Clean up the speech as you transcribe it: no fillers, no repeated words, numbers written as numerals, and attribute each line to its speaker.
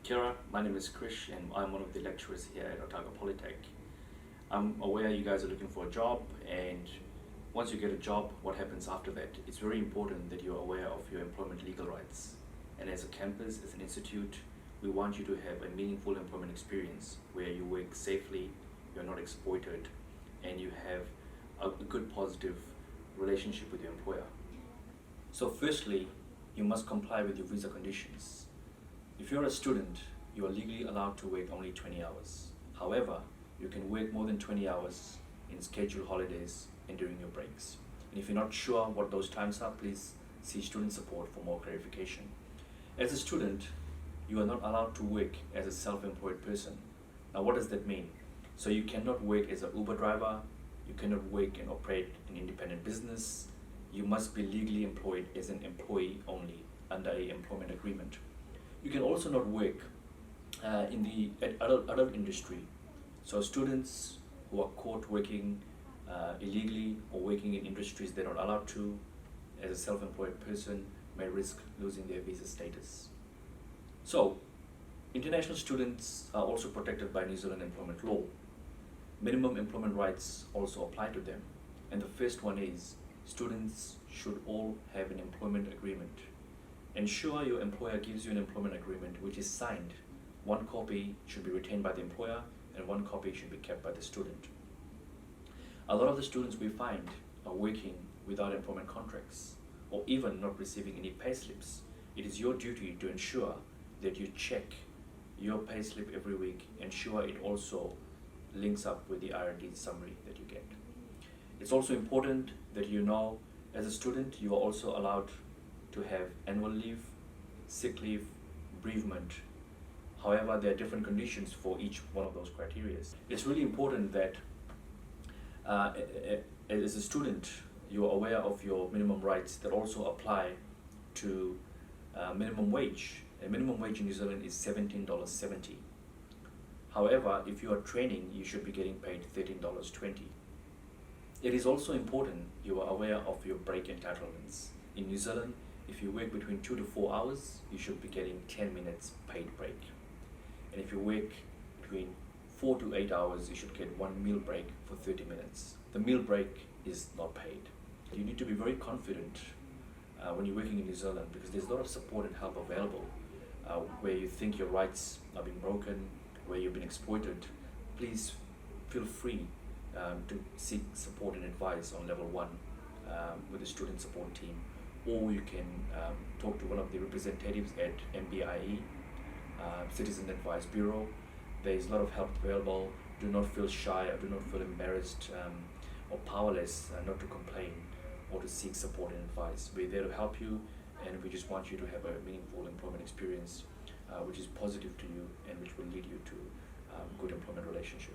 Speaker 1: Kira, my name is Krish and I'm one of the lecturers here at Otago Polytech. I'm aware you guys are looking for a job, and once you get a job, what happens after that? It's very important that you're aware of your employment legal rights. And as a campus, as an institute, we want you to have a meaningful employment experience where you work safely, you're not exploited, and you have a good positive relationship with your employer. So firstly, you must comply with your visa conditions. If you're a student, you are legally allowed to work only 20 hours. However, you can work more than 20 hours in scheduled holidays and during your breaks. And if you're not sure what those times are, please see student support for more clarification. As a student, you are not allowed to work as a self-employed person. Now, what does that mean? So you cannot work as an Uber driver, you cannot work and operate an independent business. You must be legally employed as an employee only under an employment agreement. You can also not work in the adult industry. So students who are caught working illegally or working in industries they're not allowed to as a self-employed person may risk losing their visa status. So international students are also protected by New Zealand employment law. Minimum employment rights also apply to them. And the first one is students should all have an employment agreement. Ensure your employer gives you an employment agreement which is signed. One copy should be retained by the employer and one copy should be kept by the student. A lot of the students we find are working without employment contracts or even not receiving any pay slips. It is your duty to ensure that you check your pay slip every week, ensure it also links up with the R&D summary that you get. It's also important that you know as a student you are also allowed to have annual leave, sick leave, bereavement. However, there are different conditions for each one of those criteria. It's really important that as a student, you're aware of your minimum rights that also apply to minimum wage. A minimum wage in New Zealand is $17.70. However, if you are training, you should be getting paid $13.20. It is also important you are aware of your break entitlements. In New Zealand, if you work between 2 to 4 hours, you should be getting 10 minutes paid break. And if you work between 4 to 8 hours, you should get one meal break for 30 minutes. The meal break is not paid. You need to be very confident when you're working in New Zealand because there's a lot of support and help available. Where you think your rights are being broken, where you've been exploited, please feel free to seek support and advice on level 1 with the student support team, or you can talk to one of the representatives at MBIE, Citizen Advice Bureau. There is a lot of help available. Do not feel shy or do not feel embarrassed or powerless not to complain or to seek support and advice. We're there to help you, and we just want you to have a meaningful employment experience which is positive to you and which will lead you to good employment relationship.